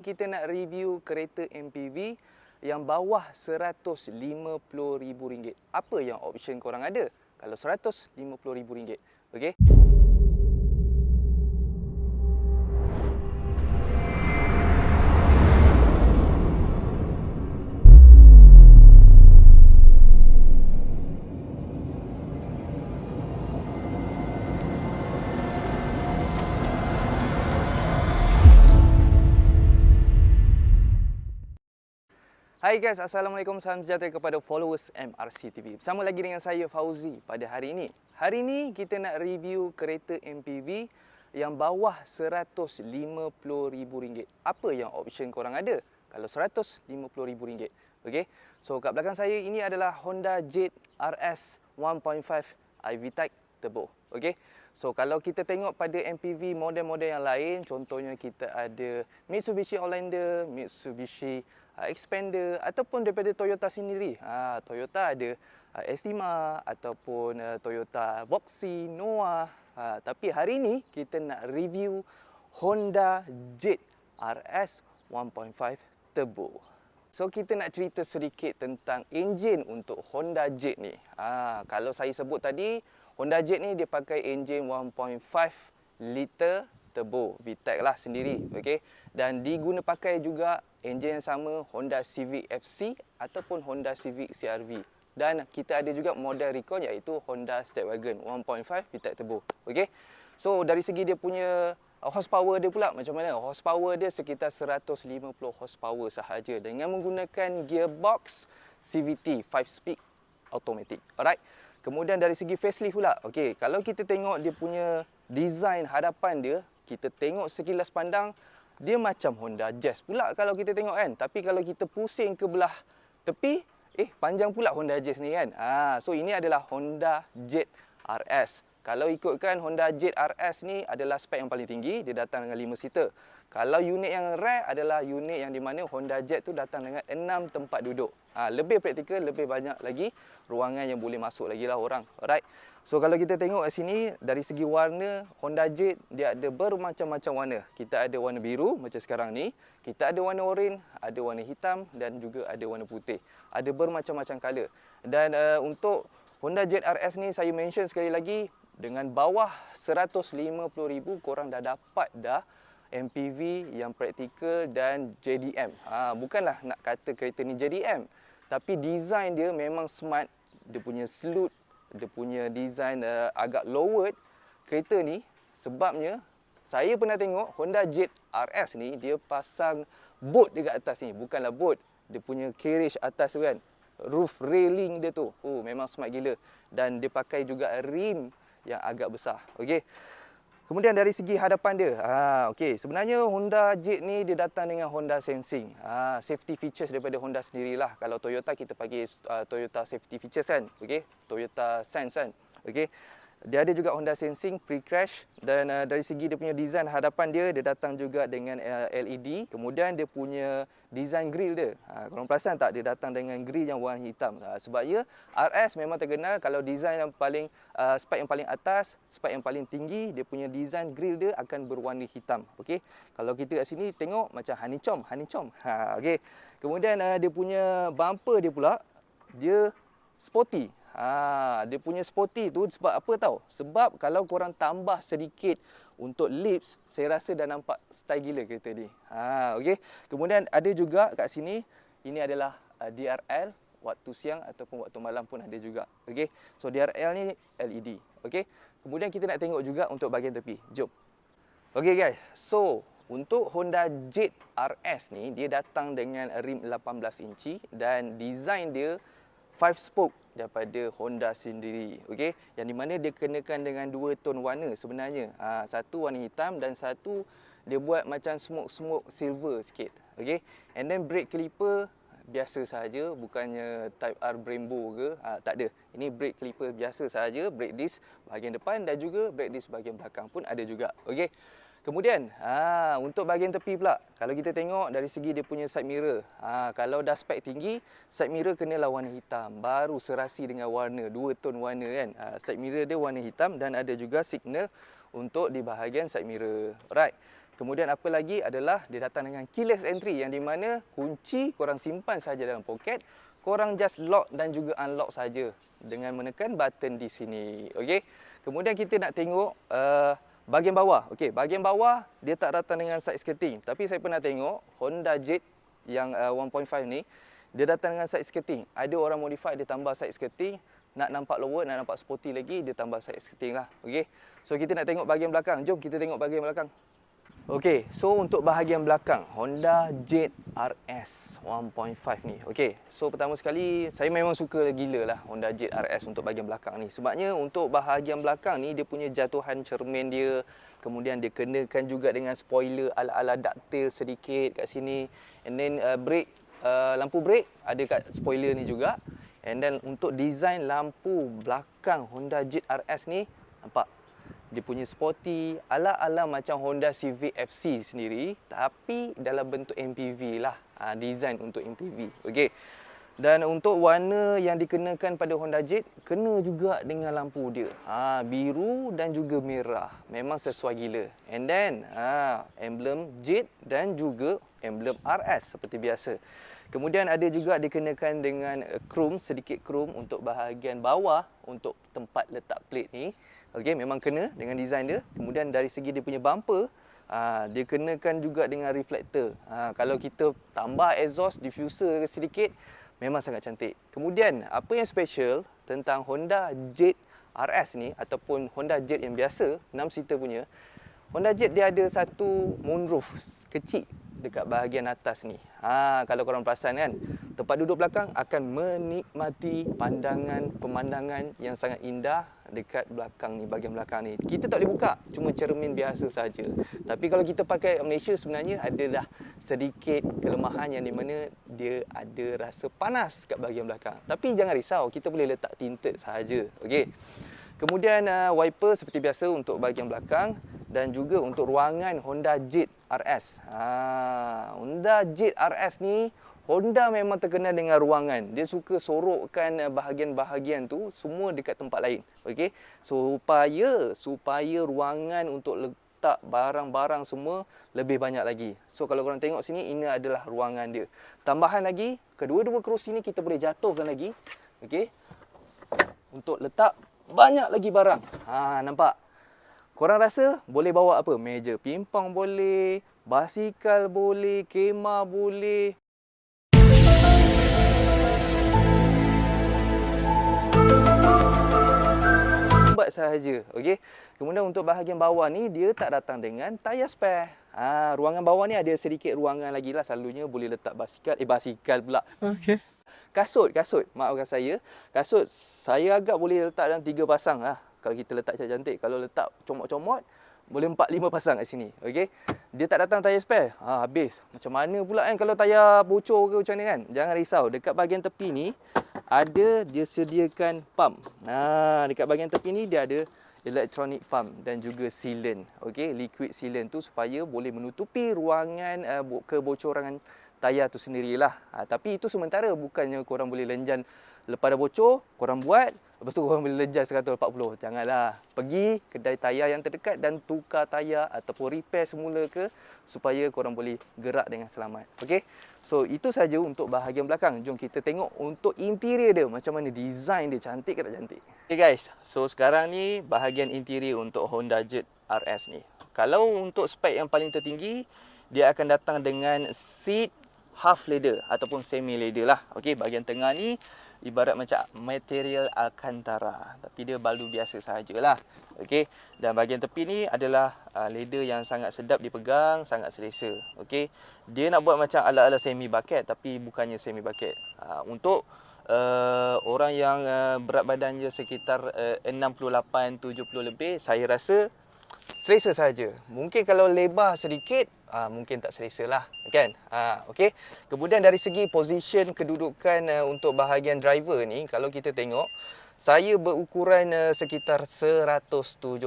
Kita nak review kereta MPV yang bawah RM150,000. Apa yang option korang ada kalau RM150,000? Okey. Hai guys, Assalamualaikum, salam sejahtera kepada followers MRC TV. Bersama lagi dengan saya Fauzi pada hari ini. Hari ini kita nak review kereta MPV yang bawah RM150,000. Apa yang option korang ada kalau RM150,000? Okey. So kat belakang saya ini adalah Honda Jade RS 1.5 iVTEC Turbo. Okey. So kalau kita tengok pada MPV model-model yang lain, contohnya kita ada Mitsubishi Outlander, Mitsubishi Xpander ataupun daripada Toyota sendiri. Toyota ada Estima ataupun Toyota Voxy, Noah. Tapi hari ini kita nak review Honda Jade RS 1.5 Turbo. So kita nak cerita sedikit tentang enjin untuk Honda Jade ni. Kalau saya sebut tadi, Honda Jade ni dia pakai enjin 1.5 liter turbo VTEC lah sendiri, okey. Dan diguna pakai juga enjin yang sama Honda Civic FC ataupun Honda Civic CR-V. Dan kita ada juga model recon iaitu Honda Stepwagon 1.5 VTEC turbo, okey. So dari segi dia punya horsepower dia pula macam mana? Horsepower dia sekitar 150 horsepower sahaja dengan menggunakan gearbox CVT 5 speed automatic. Alright. Kemudian dari segi facelift pula. Okey, kalau kita tengok dia punya design hadapan dia, kita tengok sekilas pandang dia macam Honda Jazz pula kalau kita tengok kan. Tapi kalau kita pusing ke belah tepi, panjang pula Honda Jazz ni kan. So ini adalah Honda Jade RS. Kalau ikutkan Honda Jade RS ni adalah spek yang paling tinggi, dia datang dengan 5 seater. Kalau unit yang rare adalah unit yang di mana Honda Jade tu datang dengan 6 tempat duduk. Lebih praktikal, lebih banyak lagi ruangan yang boleh masuk lagi lah orang. Alright. So kalau kita tengok kat sini dari segi warna, Honda Jade dia ada bermacam-macam warna. Kita ada warna biru macam sekarang ni, kita ada warna oranye, ada warna hitam dan juga ada warna putih. Ada bermacam-macam color. Dan untuk Honda Jade RS ni saya mention sekali lagi, dengan bawah 150,000 korang dah dapat dah MPV yang praktikal dan JDM. Bukanlah nak kata kereta ni JDM, tapi design dia memang smart. Dia punya slot, dia punya design agak lowered kereta ni. Sebabnya saya pernah tengok Honda Jade RS ni dia pasang boat dekat atas ni. Bukanlah boat, dia punya carriage atas tu kan, roof railing dia tu. Memang smart gila. Dan dia pakai juga rim yang agak besar. Okey. Kemudian dari segi hadapan dia, okey, sebenarnya Honda Jade ni dia datang dengan Honda Sensing. Safety features daripada Honda sendirilah. Kalau Toyota kita panggil Toyota safety features kan. Okey, Toyota Sense kan. Okey. Dia ada juga Honda Sensing pre-crash dan dari segi dia punya design hadapan dia datang juga dengan LED. Kemudian dia punya design grill dia. Korang perasan tak dia datang dengan grill yang warna hitam. Sebabnya RS memang terkenal kalau design yang paling spek yang paling atas, spek yang paling tinggi, dia punya design grill dia akan berwarna hitam. Okey. Kalau kita kat sini tengok macam honeycomb. Okey. Kemudian dia punya bumper dia pula dia sporty. Dia punya sporty tu sebab apa tahu? Sebab kalau korang tambah sedikit untuk lips, saya rasa dah nampak style gila kereta ni. Okey. Kemudian ada juga kat sini, ini adalah DRL waktu siang ataupun waktu malam pun ada juga. Okey. So DRL ni LED. Okey. Kemudian kita nak tengok juga untuk bahagian tepi. Jom. Okey guys. So untuk Honda Jade RS ni dia datang dengan rim 18 inci dan design dia 5 spoke daripada Honda sendiri. Okey, yang di mana dia kenakan dengan 2 tone warna sebenarnya. Satu warna hitam dan satu dia buat macam smoke silver sikit. Okey. And then brake clipper biasa sahaja, bukannya type R Brembo ke. Tak ada. Ini brake clipper biasa sahaja, brake disc bahagian depan dan juga brake disc bahagian belakang pun ada juga. Okey. Kemudian, untuk bahagian tepi pula, kalau kita tengok dari segi dia punya side mirror, kalau dah spek tinggi, side mirror kenalah warna hitam, baru serasi dengan warna, 2 tone warna kan. Side mirror dia warna hitam dan ada juga signal untuk di bahagian side mirror. Alright. Kemudian apa lagi adalah dia datang dengan keyless entry, yang di mana kunci korang simpan saja dalam poket, korang just lock dan juga unlock saja dengan menekan button di sini. Okey. Kemudian kita nak tengok bahagian bawah. Okey, bahagian bawah dia tak datang dengan side skirting, tapi saya pernah tengok Honda Jet yang 1.5 ni dia datang dengan side skirting. Ada orang modify dia tambah side skirting, nak nampak lower, nak nampak sporty lagi, dia tambah side skirting lah. Okey. So kita nak tengok bahagian belakang. Jom kita tengok bahagian belakang. Okey, so untuk bahagian belakang Honda Jet RS 1.5 ni. Okey, so pertama sekali saya memang suka gila lah Honda Jet RS untuk bahagian belakang ni. Sebabnya untuk bahagian belakang ni dia punya jatuhan cermin dia, kemudian dia kenakan juga dengan spoiler ala-ala ducktail sedikit kat sini. And then brake, lampu brake ada kat spoiler ni juga. And then untuk design lampu belakang Honda Jet RS ni, nampak dia punya sporty, ala-ala macam Honda Civic FC sendiri, tapi dalam bentuk MPV lah. Design untuk MPV. Okey. Dan untuk warna yang dikenakan pada Honda Jet, kena juga dengan lampu dia. Biru dan juga merah. Memang sesuai gila. And then, emblem Jet dan juga emblem RS seperti biasa. Kemudian ada juga dikenakan dengan chrome, sedikit chrome untuk bahagian bawah untuk tempat letak plate ni. Okey, memang kena dengan design dia. Kemudian dari segi dia punya bumper, dia kenakan juga dengan reflektor. Kalau kita tambah exhaust diffuser sedikit, memang sangat cantik. Kemudian apa yang special tentang Honda Jet RS ni ataupun Honda Jet yang biasa 6 seater punya, Honda Jet dia ada satu moonroof kecil dekat bahagian atas ni. Kalau korang perasan kan, tempat duduk belakang akan menikmati pemandangan yang sangat indah dekat belakang ni, bahagian belakang ni. Kita tak boleh buka, cuma cermin biasa saja. Tapi kalau kita pakai Malaysia sebenarnya adalah sedikit kelemahan yang di mana dia ada rasa panas kat bahagian belakang. Tapi jangan risau, kita boleh letak tinted sahaja. Okey. Kemudian wiper seperti biasa untuk bahagian belakang dan juga untuk ruangan Honda Jet RS. Honda Jet RS ni, Honda memang terkenal dengan ruangan. Dia suka sorokkan bahagian-bahagian tu semua dekat tempat lain. Okey. Supaya ruangan untuk letak barang-barang semua lebih banyak lagi. So kalau korang tengok sini, ini adalah ruangan dia. Tambahan lagi, kedua-dua kerusi ni kita boleh jatuhkan lagi. Okey. Untuk letak banyak lagi barang. Nampak? Korang rasa boleh bawa apa? Meja pimpang boleh, basikal boleh, kemah boleh. Lambat sahaja. Okey. Kemudian untuk bahagian bawah ni dia tak datang dengan tayar spare. Ruangan bawah ni ada sedikit ruangan lagi lah, selalunya boleh letak basikal pula. Okey. Kasut. Maafkan saya. Kasut saya agak boleh letak dalam 3 pasang lah. Kalau kita letak cantik-cantik. Kalau letak comot-comot, boleh 4-5 pasang kat sini. Okey. Dia tak datang tayar spare. Habis. Macam mana pula kan kalau tayar bocor ke macam mana kan? Jangan risau. Dekat bahagian tepi ni, dia sediakan pump. Dekat bahagian tepi ni dia ada electronic pump dan juga sealant. Okey. Liquid sealant tu supaya boleh menutupi ruangan kebocoran tayar tu sendirilah. Tapi itu sementara, bukannya korang boleh lenjan lepas dah bocor, korang buat, lepas tu korang boleh lenjan 140. Janganlah. Pergi kedai tayar yang terdekat dan tukar tayar ataupun repair semula supaya korang boleh gerak dengan selamat. Okey. So itu saja untuk bahagian belakang. Jom kita tengok untuk interior dia, macam mana design dia, cantik ke tak cantik. Okay guys, so sekarang ni bahagian interior untuk Honda Jet RS ni. Kalau untuk spek yang paling tertinggi, dia akan datang dengan seat half leather ataupun semi leather lah. Okey, bahagian tengah ni ibarat macam material Alcantara, tapi dia balu biasa sahajalah. Okey, dan bahagian tepi ni adalah leather yang sangat sedap dipegang, sangat selesa. Okey, dia nak buat macam ala-ala semi bucket tapi bukannya semi bucket. Untuk orang yang berat badannya sekitar 68-70 lebih, saya rasa selesa saja. Mungkin kalau lebar sedikit, mungkin tak selesa lah, kan? Okey. Kemudian dari segi position kedudukan untuk bahagian driver ni, kalau kita tengok, saya berukuran sekitar 177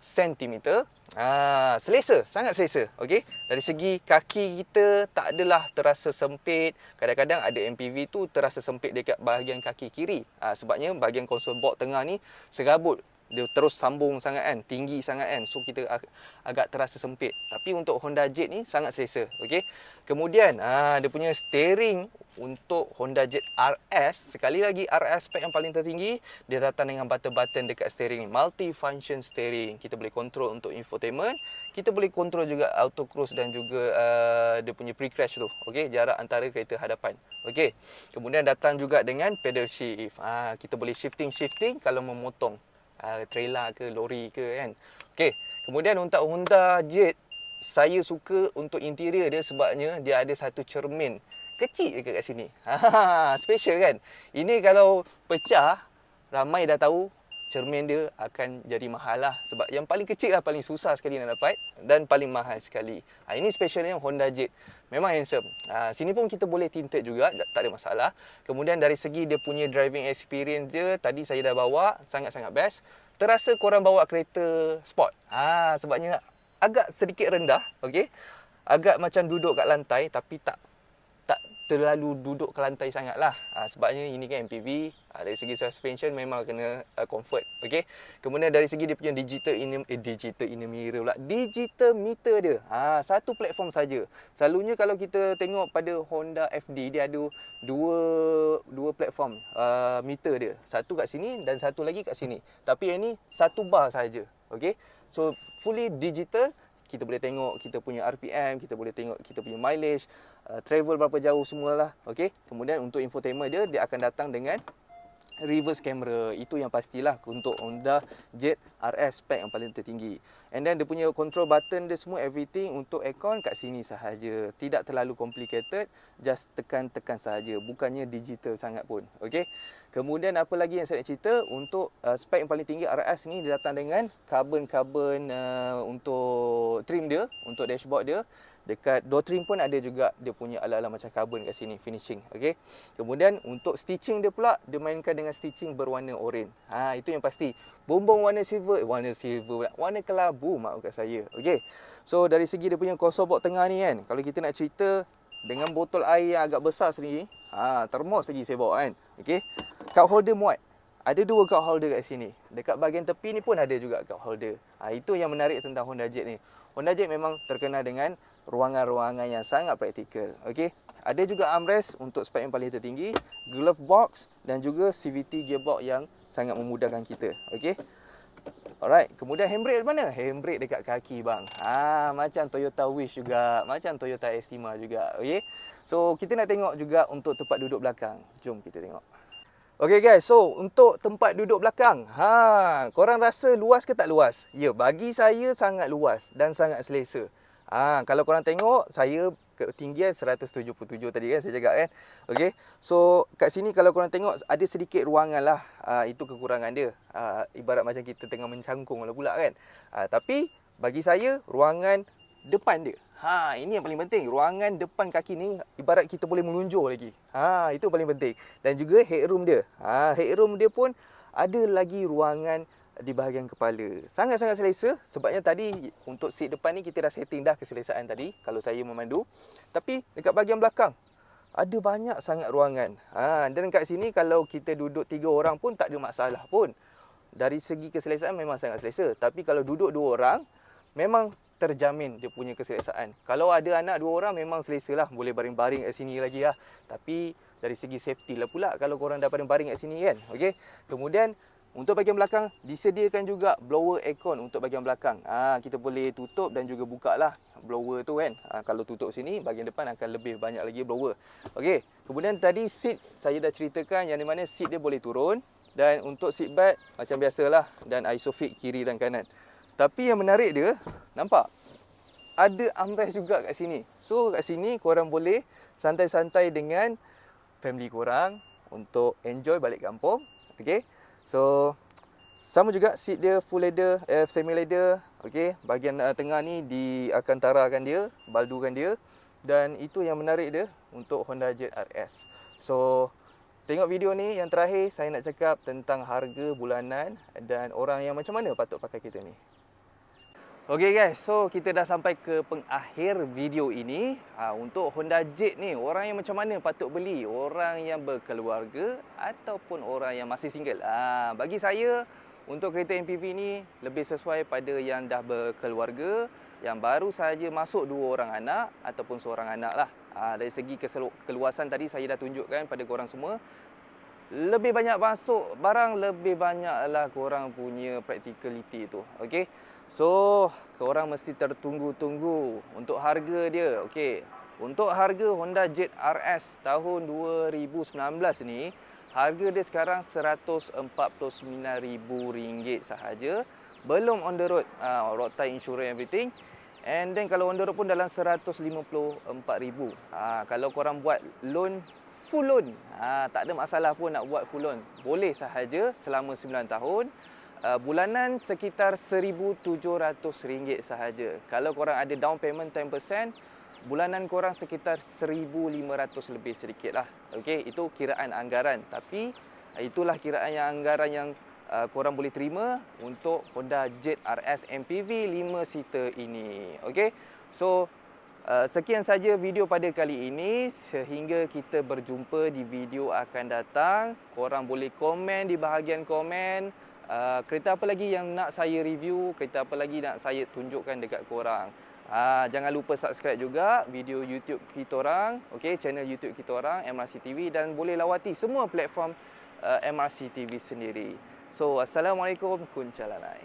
cm. Selesa, sangat selesa. Okey. Dari segi kaki kita tak adalah terasa sempit. Kadang-kadang ada MPV tu terasa sempit dekat bahagian kaki kiri. Sebabnya bahagian konsol board tengah ni serabut dia terus sambung sangat kan, tinggi sangat kan. So kita agak terasa sempit. Tapi untuk Honda Jet ni sangat selesa. Okey. Kemudian dia punya steering untuk Honda Jet RS, sekali lagi RS spek yang paling tertinggi, dia datang dengan button-button dekat steering ni. Multi-function steering. Kita boleh control untuk infotainment, kita boleh control juga auto cruise dan juga dia punya pre-crash tu. Okey, jarak antara kereta hadapan. Okey. Kemudian datang juga dengan pedal shift. Kita boleh shifting kalau memotong trailer ke lori ke kan. Okey. Kemudian untuk Honda Jet, saya suka untuk interior dia sebabnya dia ada satu cermin kecil je kat sini. Special kan. Ini kalau pecah, ramai dah tahu cermin dia akan jadi mahal lah. Sebab yang paling kecil lah paling susah sekali nak dapat dan paling mahal sekali. Ini specialnya Honda Jet. Memang handsome. Sini pun kita boleh tinted juga, tak ada masalah. Kemudian dari segi dia punya driving experience dia, tadi saya dah bawa, sangat-sangat best. Terasa korang bawa kereta sport. Sebabnya agak sedikit rendah, okey. Agak macam duduk kat lantai tapi tak terlalu duduk ke lantai sangatlah. Sebabnya ini kan MPV, dari segi suspension memang kena comfort, okey. Kemudian dari segi dia punya digital mirror pula, digital meter dia. Satu platform saja. Selalunya kalau kita tengok pada Honda FD, dia ada dua platform meter dia. Satu kat sini dan satu lagi kat sini. Tapi yang ni satu bar saja, okey. So fully digital. Kita boleh tengok kita punya RPM, kita boleh tengok kita punya mileage, travel berapa jauh semualah. Okey. Kemudian untuk infotainment dia akan datang dengan reverse camera. Itu yang pastilah untuk Honda Jet RS spek yang paling tertinggi. And then dia punya control button dia semua everything untuk aircon kat sini sahaja. Tidak terlalu complicated, just tekan-tekan sahaja. Bukannya digital sangat pun. Okey. Kemudian apa lagi yang saya nak cerita, untuk spek yang paling tinggi RS ni dia datang dengan carbon untuk trim dia, untuk dashboard dia. Dekat door trim pun ada juga dia punya ala-ala macam carbon kat sini, finishing. Okey. Kemudian untuk stitching dia pula, dia mainkan dengan stitching berwarna oranye. Itu yang pasti. Bumbung warna silver pula. Warna kelabu maafkan saya. Okey. So dari segi dia punya console box tengah ni kan, kalau kita nak cerita dengan botol air yang agak besar sendiri, termos lagi saya bawa kan. Okey. Cup holder muat. Ada dua cup holder kat sini. Dekat bahagian tepi ni pun ada juga cup holder. Itu yang menarik tentang Honda Jet ni. Honda Jet memang terkenal dengan ruangan-ruangan yang sangat praktikal. Okey. Ada juga armrest untuk spek yang paling tertinggi, glove box dan juga CVT gearbox yang sangat memudahkan kita. Okey. Alright, kemudian handbrake mana? Handbrake dekat kaki bang. Macam Toyota Wish juga, macam Toyota Estima juga. Okey. So kita nak tengok juga untuk tempat duduk belakang. Jom kita tengok. Okey guys, so untuk tempat duduk belakang, korang rasa luas ke tak luas? Ya, bagi saya sangat luas dan sangat selesa. Kalau korang tengok, saya ketinggian 177 tadi kan saya cakap kan. Okey. So kat sini kalau korang tengok ada sedikit ruangan lah. Itu kekurangan dia. Ibarat macam kita tengah mencangkung lah pula kan. Tapi bagi saya ruangan depan dia. Ini yang paling penting. Ruangan depan kaki ni ibarat kita boleh melunjur lagi. Itu paling penting. Dan juga headroom dia. Headroom dia pun ada lagi ruangan di bahagian kepala. Sangat-sangat selesa sebabnya tadi untuk seat depan ni kita dah setting dah keselesaan tadi kalau saya memandu. Tapi dekat bahagian belakang ada banyak sangat ruangan. Dan kat sini kalau kita duduk 3 orang pun tak ada masalah pun. Dari segi keselesaan memang sangat selesa. Tapi kalau duduk 2 orang memang terjamin dia punya keselesaan. Kalau ada anak 2 orang memang selesa lah. Boleh baring-baring kat sini lagi lah. Tapi dari segi safety lah pula kalau korang dah baring-baring kat sini kan. Okey. Kemudian untuk bahagian belakang, disediakan juga blower aircon untuk bahagian belakang. Kita boleh tutup dan juga buka lah blower tu kan. Kalau tutup sini, bahagian depan akan lebih banyak lagi blower. Okey. Kemudian tadi seat saya dah ceritakan yang di mana seat dia boleh turun. Dan untuk seat belt macam biasalah. Dan isofix kiri dan kanan. Tapi yang menarik dia, nampak? Ada armrest juga kat sini. So kat sini korang boleh santai-santai dengan family korang untuk enjoy balik kampung. Okey. So sama juga seat dia full leather, semi leather. Okey, bahagian tengah ni akan tarakan dia, baldukan dia dan itu yang menarik dia untuk Honda Jet RS. So tengok video ni yang terakhir saya nak cakap tentang harga bulanan dan orang yang macam mana patut pakai kereta ni. Okey guys, so kita dah sampai ke pengakhir video ini. Untuk Honda Jet ni, orang yang macam mana patut beli? Orang yang berkeluarga ataupun orang yang masih single? Bagi saya, untuk kereta MPV ni lebih sesuai pada yang dah berkeluarga, yang baru sahaja masuk 2 orang anak ataupun seorang anak lah. Dari segi keluasan tadi saya dah tunjukkan pada korang semua. Lebih banyak masuk barang, lebih banyaklah korang punya practicality tu. Okey. So, korang mesti tertunggu-tunggu untuk harga dia. Okey. Untuk harga Honda Jet RS tahun 2019 ni, harga dia sekarang RM149,000 sahaja. Belum on the road, road tax, insurance, everything. And then kalau on the road pun dalam RM154,000. Kalau korang buat loan, full loan, tak ada masalah pun nak buat full loan. Boleh sahaja selama 9 tahun. Bulanan sekitar RM1,700 sahaja. Kalau korang ada down payment 10%, bulanan korang sekitar RM1,500 lebih sedikit lah. Okey, itu kiraan anggaran. Tapi itulah kiraan anggaran yang korang boleh terima untuk Honda Jet RS MPV 5 seater ini. Okey, so sekian saja video pada kali ini. Sehingga kita berjumpa di video akan datang. Korang boleh komen di bahagian komen. Kereta apa lagi yang nak saya review, kereta apa lagi nak saya tunjukkan dekat korang. Jangan lupa subscribe juga video YouTube kita orang, okey, channel YouTube kita orang MRC TV, dan boleh lawati semua platform MRC TV sendiri. So, assalamualaikum, kuncalanai.